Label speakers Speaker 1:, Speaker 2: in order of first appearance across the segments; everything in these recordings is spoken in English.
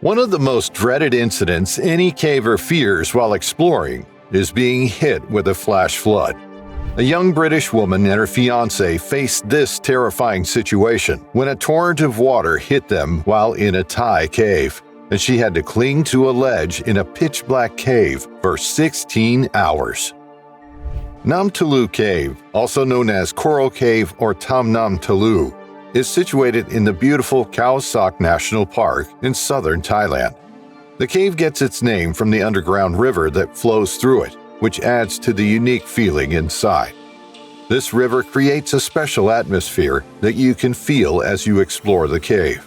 Speaker 1: One of the most dreaded incidents any caver fears while exploring is being hit with a flash flood. A young British woman and her fiance faced this terrifying situation when a torrent of water hit them while in a Thai cave, and she had to cling to a ledge in a pitch-black cave for 16 hours. Nam Talu Cave, also known as Coral Cave or Tham Nam Talu, is situated in the beautiful Khao Sok National Park in southern Thailand. The cave gets its name from the underground river that flows through it, which adds to the unique feeling inside. This river creates a special atmosphere that you can feel as you explore the cave.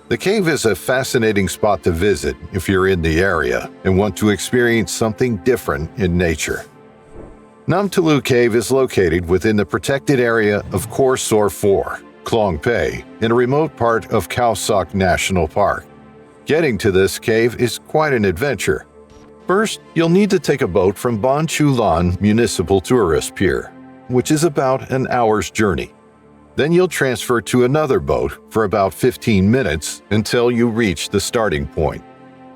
Speaker 1: The cave is a fascinating spot to visit if you're in the area and want to experience something different in nature. Nam Talu Cave is located within the protected area of Khao Sok 4, Klong Pei, in a remote part of Khao Sok National Park. Getting to this cave is quite an adventure. First, you'll need to take a boat from Bon Chu Lan Municipal Tourist Pier, which is about an hour's journey. Then you'll transfer to another boat for about 15 minutes until you reach the starting point.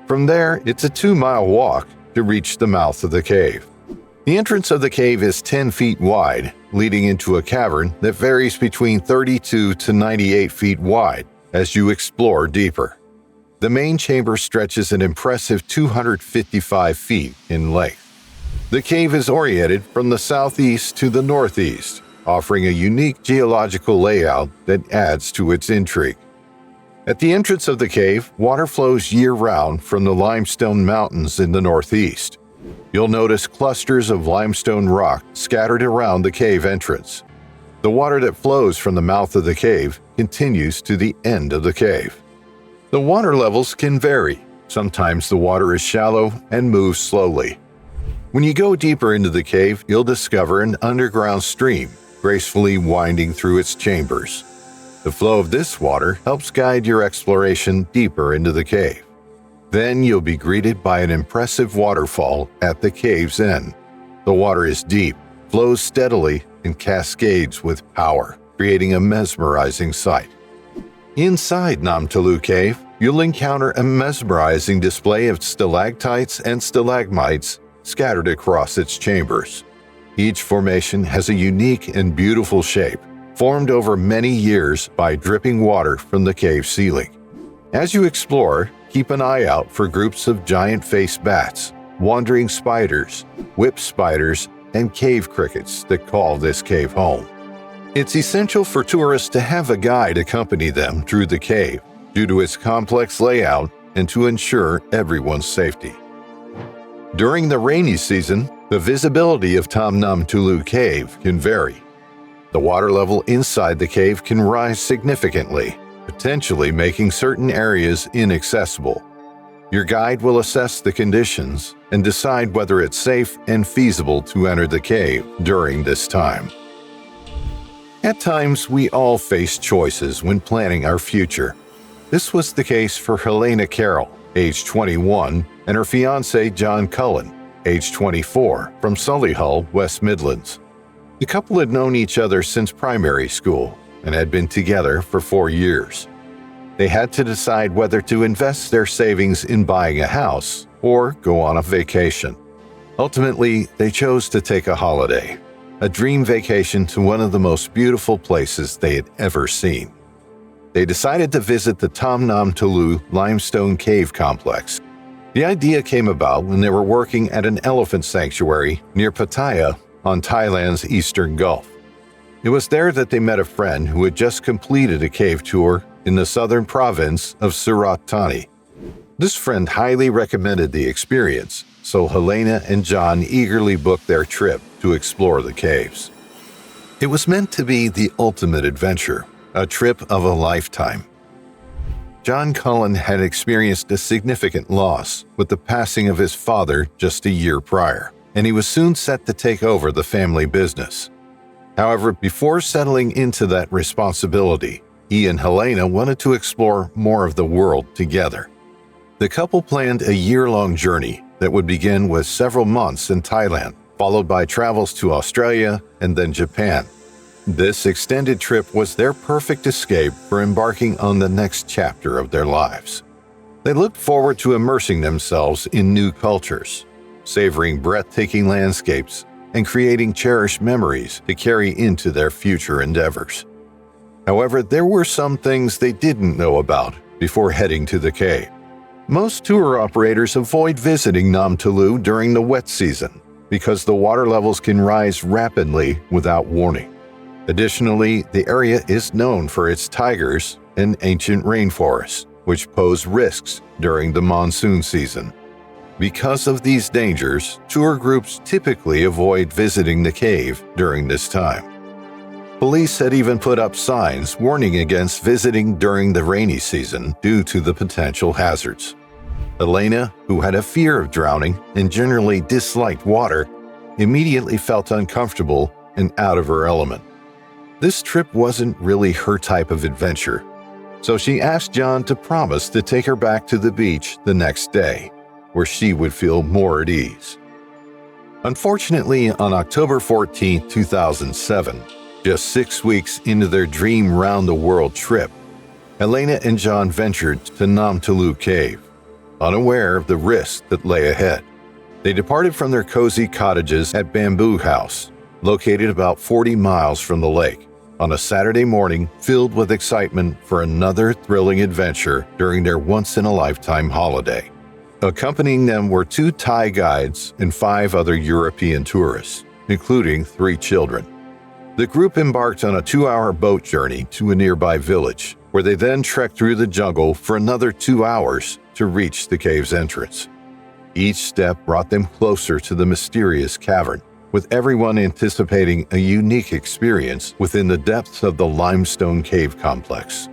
Speaker 1: From there, it's a 2-mile walk to reach the mouth of the cave. The entrance of the cave is 10 feet wide, leading into a cavern that varies between 32 to 98 feet wide as you explore deeper. The main chamber stretches an impressive 255 feet in length. The cave is oriented from the southeast to the northeast, offering a unique geological layout that adds to its intrigue. At the entrance of the cave, water flows year-round from the limestone mountains in the northeast. You'll notice clusters of limestone rock scattered around the cave entrance. The water that flows from the mouth of the cave continues to the end of the cave. The water levels can vary. Sometimes the water is shallow and moves slowly. When you go deeper into the cave, you'll discover an underground stream gracefully winding through its chambers. The flow of this water helps guide your exploration deeper into the cave. Then you'll be greeted by an impressive waterfall at the cave's end. The water is deep, flows steadily, and cascades with power, creating a mesmerizing sight. Inside Nam Talu Cave, you'll encounter a mesmerizing display of stalactites and stalagmites scattered across its chambers. Each formation has a unique and beautiful shape, formed over many years by dripping water from the cave ceiling. As you explore, keep an eye out for groups of giant-faced bats, wandering spiders, whip spiders, and cave crickets that call this cave home. It's essential for tourists to have a guide accompany them through the cave due to its complex layout and to ensure everyone's safety. During the rainy season, the visibility of Tham Nam Talu Cave can vary. The water level inside the cave can rise significantly, potentially making certain areas inaccessible. Your guide will assess the conditions and decide whether it's safe and feasible to enter the cave during this time. At times, we all face choices when planning our future. This was the case for Helena Carroll, age 21, and her fiance John Cullen, age 24, from Solihull, West Midlands. The couple had known each other since primary school and had been together for 4 years. They had to decide whether to invest their savings in buying a house or go on a vacation. Ultimately, they chose to take a holiday, a dream vacation to one of the most beautiful places they had ever seen. They decided to visit the Tham Nam Talu limestone cave complex. The idea came about when they were working at an elephant sanctuary near Pattaya on Thailand's eastern Gulf. It was there that they met a friend who had just completed a cave tour in the southern province of Surat Thani. This friend highly recommended the experience, so Helena and John eagerly booked their trip to explore the caves. It was meant to be the ultimate adventure, a trip of a lifetime. John Cullen had experienced a significant loss with the passing of his father just a year prior, and he was soon set to take over the family business. However, before settling into that responsibility, he and Helena wanted to explore more of the world together. The couple planned a year-long journey that would begin with several months in Thailand, followed by travels to Australia and then Japan. This extended trip was their perfect escape for embarking on the next chapter of their lives. They looked forward to immersing themselves in new cultures, savoring breathtaking landscapes, and creating cherished memories to carry into their future endeavors. However, there were some things they didn't know about before heading to the cave. Most tour operators avoid visiting Nam Talu during the wet season because the water levels can rise rapidly without warning. Additionally, the area is known for its tigers and ancient rainforests, which pose risks during the monsoon season. Because of these dangers, tour groups typically avoid visiting the cave during this time. Police had even put up signs warning against visiting during the rainy season due to the potential hazards. Elena, who had a fear of drowning and generally disliked water, immediately felt uncomfortable and out of her element. This trip wasn't really her type of adventure, so she asked John to promise to take her back to the beach the next day, where she would feel more at ease. Unfortunately, on October 14, 2007, just 6 weeks into their dream round-the-world trip, Elena and John ventured to Nam Talu Cave, unaware of the risks that lay ahead. They departed from their cozy cottages at Bamboo House, located about 40 miles from the lake, on a Saturday morning filled with excitement for another thrilling adventure during their once-in-a-lifetime holiday. Accompanying them were 2 Thai guides and 5 other European tourists, including 3 children. The group embarked on a 2-hour boat journey to a nearby village, where they then trekked through the jungle for another 2 hours to reach the cave's entrance. Each step brought them closer to the mysterious cavern, with everyone anticipating a unique experience within the depths of the limestone cave complex.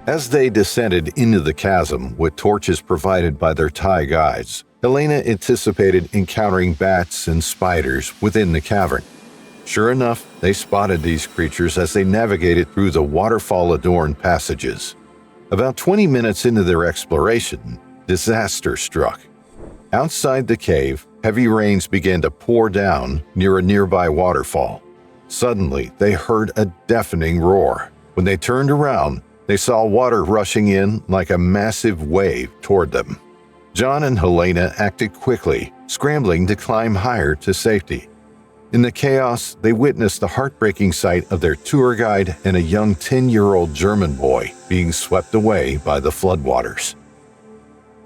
Speaker 1: As they descended into the chasm with torches provided by their Thai guides, Helena anticipated encountering bats and spiders within the cavern. Sure enough, they spotted these creatures as they navigated through the waterfall-adorned passages. About 20 minutes into their exploration, disaster struck. Outside the cave, heavy rains began to pour down near a nearby waterfall. Suddenly, they heard a deafening roar. When they turned around, they saw water rushing in like a massive wave toward them. John and Helena acted quickly, scrambling to climb higher to safety. In the chaos, they witnessed the heartbreaking sight of their tour guide and a young 10-year-old German boy being swept away by the floodwaters.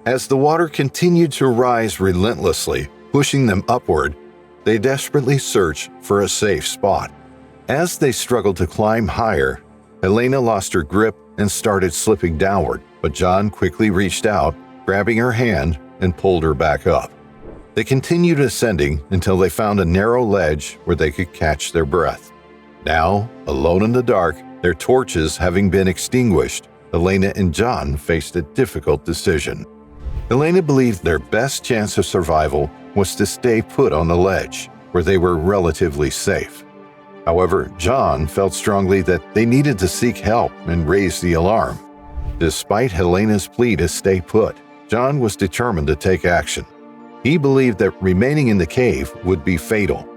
Speaker 1: As the water continued to rise relentlessly, pushing them upward, they desperately searched for a safe spot. As they struggled to climb higher, Helena lost her grip and started slipping downward, but John quickly reached out, grabbing her hand, and pulled her back up. They continued ascending until they found a narrow ledge where they could catch their breath. Now, alone in the dark, their torches having been extinguished, Helena and John faced a difficult decision. Helena believed their best chance of survival was to stay put on the ledge, where they were relatively safe. However, John felt strongly that they needed to seek help and raise the alarm. Despite Helena's plea to stay put, John was determined to take action. He believed that remaining in the cave would be fatal.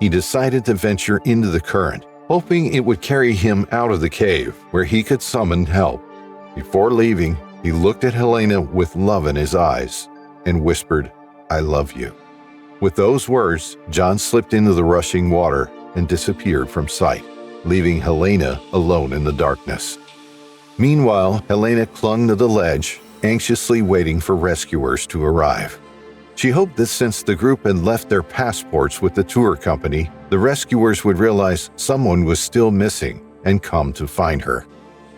Speaker 1: He decided to venture into the current, hoping it would carry him out of the cave where he could summon help. Before leaving, he looked at Helena with love in his eyes and whispered, "I love you." With those words, John slipped into the rushing water and disappeared from sight, leaving Helena alone in the darkness. Meanwhile, Helena clung to the ledge, anxiously waiting for rescuers to arrive. She hoped that since the group had left their passports with the tour company, the rescuers would realize someone was still missing and come to find her.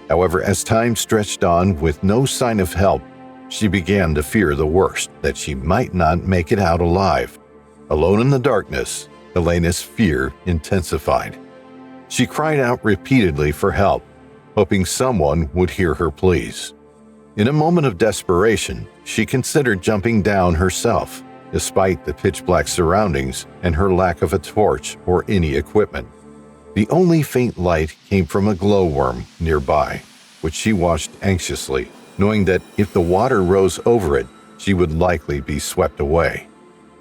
Speaker 1: However, as time stretched on with no sign of help, she began to fear the worst, that she might not make it out alive. Alone in the darkness, Helena's fear intensified. She cried out repeatedly for help, hoping someone would hear her pleas. In a moment of desperation, she considered jumping down herself, despite the pitch-black surroundings and her lack of a torch or any equipment. The only faint light came from a glowworm nearby, which she watched anxiously, knowing that if the water rose over it, she would likely be swept away.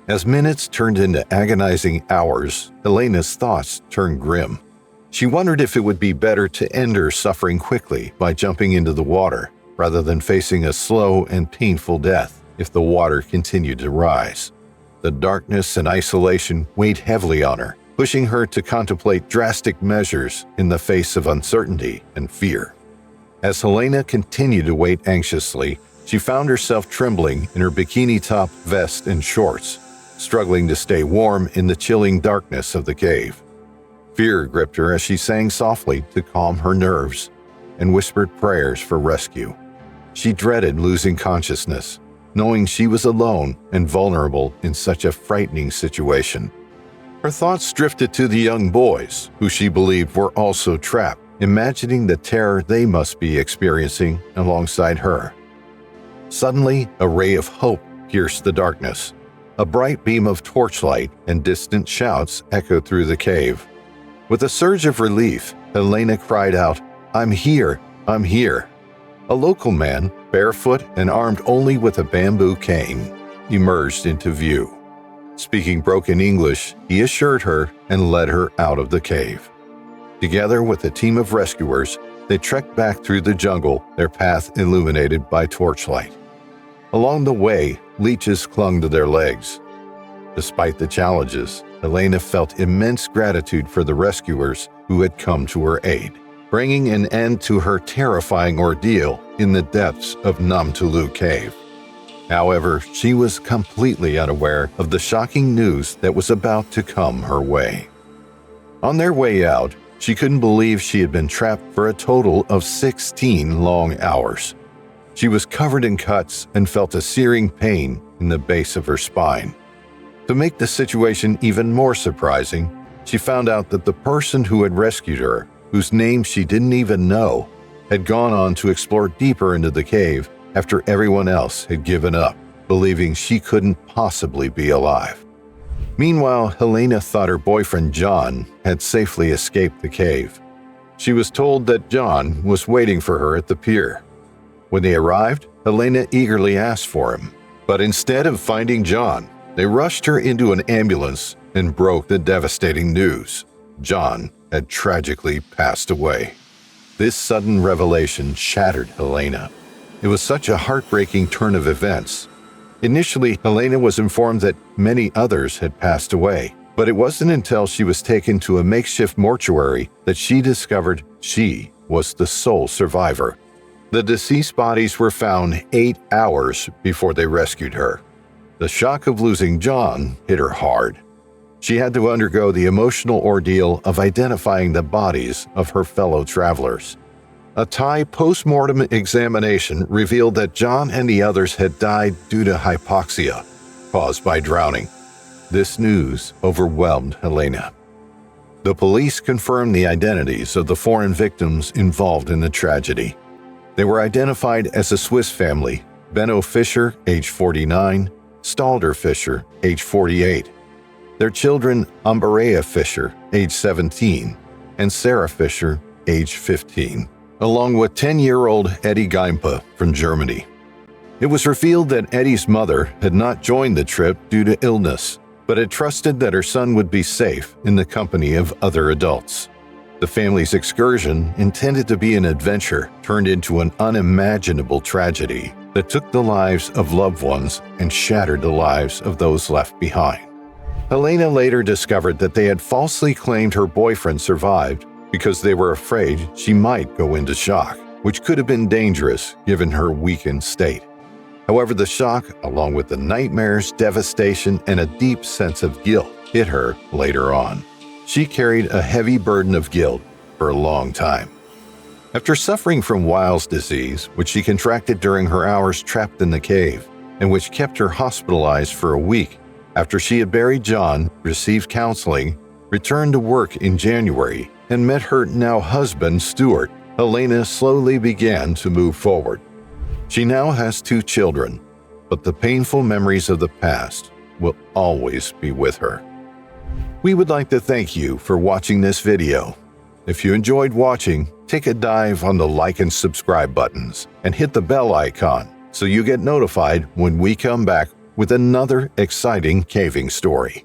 Speaker 1: As minutes turned into agonizing hours, Helena's thoughts turned grim. She wondered if it would be better to end her suffering quickly by jumping into the water, rather than facing a slow and painful death if the water continued to rise. The darkness and isolation weighed heavily on her, pushing her to contemplate drastic measures in the face of uncertainty and fear. As Helena continued to wait anxiously, she found herself trembling in her bikini top, vest, and shorts, struggling to stay warm in the chilling darkness of the cave. Fear gripped her as she sang softly to calm her nerves and whispered prayers for rescue. She dreaded losing consciousness, knowing she was alone and vulnerable in such a frightening situation. Her thoughts drifted to the young boys, who she believed were also trapped, imagining the terror they must be experiencing alongside her. Suddenly, a ray of hope pierced the darkness. A bright beam of torchlight and distant shouts echoed through the cave. With a surge of relief, Helena cried out, "I'm here! I'm here!" A local man, barefoot and armed only with a bamboo cane, emerged into view. Speaking broken English, he assured her and led her out of the cave. Together with a team of rescuers, they trekked back through the jungle, their path illuminated by torchlight. Along the way, leeches clung to their legs. Despite the challenges, Helena felt immense gratitude for the rescuers who had come to her aid, bringing an end to her terrifying ordeal in the depths of Talu Cave. However, she was completely unaware of the shocking news that was about to come her way. On their way out, she couldn't believe she had been trapped for a total of 16 long hours. She was covered in cuts and felt a searing pain in the base of her spine. To make the situation even more surprising, she found out that the person who had rescued her, whose name she didn't even know, had gone on to explore deeper into the cave after everyone else had given up, believing she couldn't possibly be alive. Meanwhile, Helena thought her boyfriend John had safely escaped the cave. She was told that John was waiting for her at the pier. When they arrived, Helena eagerly asked for him, but instead of finding John, they rushed her into an ambulance and broke the devastating news. John had tragically passed away. This sudden revelation shattered Helena. It was such a heartbreaking turn of events. Initially, Helena was informed that many others had passed away, but it wasn't until she was taken to a makeshift mortuary that she discovered she was the sole survivor. The deceased bodies were found 8 hours before they rescued her. The shock of losing John hit her hard. She had to undergo the emotional ordeal of identifying the bodies of her fellow travelers. A Thai post-mortem examination revealed that John and the others had died due to hypoxia, caused by drowning. This news overwhelmed Helena. The police confirmed the identities of the foreign victims involved in the tragedy. They were identified as a Swiss family, Benno Fischer, age 49, Stalder Fischer, age 48. Their children, Amberea Fischer, age 17, and Sarah Fischer, age 15. Along with 10-year-old Eddie Geimpe from Germany. It was revealed that Eddie's mother had not joined the trip due to illness, but had trusted that her son would be safe in the company of other adults. The family's excursion, intended to be an adventure, turned into an unimaginable tragedy that took the lives of loved ones and shattered the lives of those left behind. Helena later discovered that they had falsely claimed her boyfriend survived because they were afraid she might go into shock, which could have been dangerous given her weakened state. However, the shock, along with the nightmares, devastation, and a deep sense of guilt, hit her later on. She carried a heavy burden of guilt for a long time. After suffering from Weil's disease, which she contracted during her hours trapped in the cave, and which kept her hospitalized for a week, after she had buried John, received counseling, returned to work in January, and met her now husband, Stuart, Helena slowly began to move forward. She now has 2 children, but the painful memories of the past will always be with her. We would like to thank you for watching this video. If you enjoyed watching, take a dive on the like and subscribe buttons and hit the bell icon so you get notified when we come back with another exciting caving story.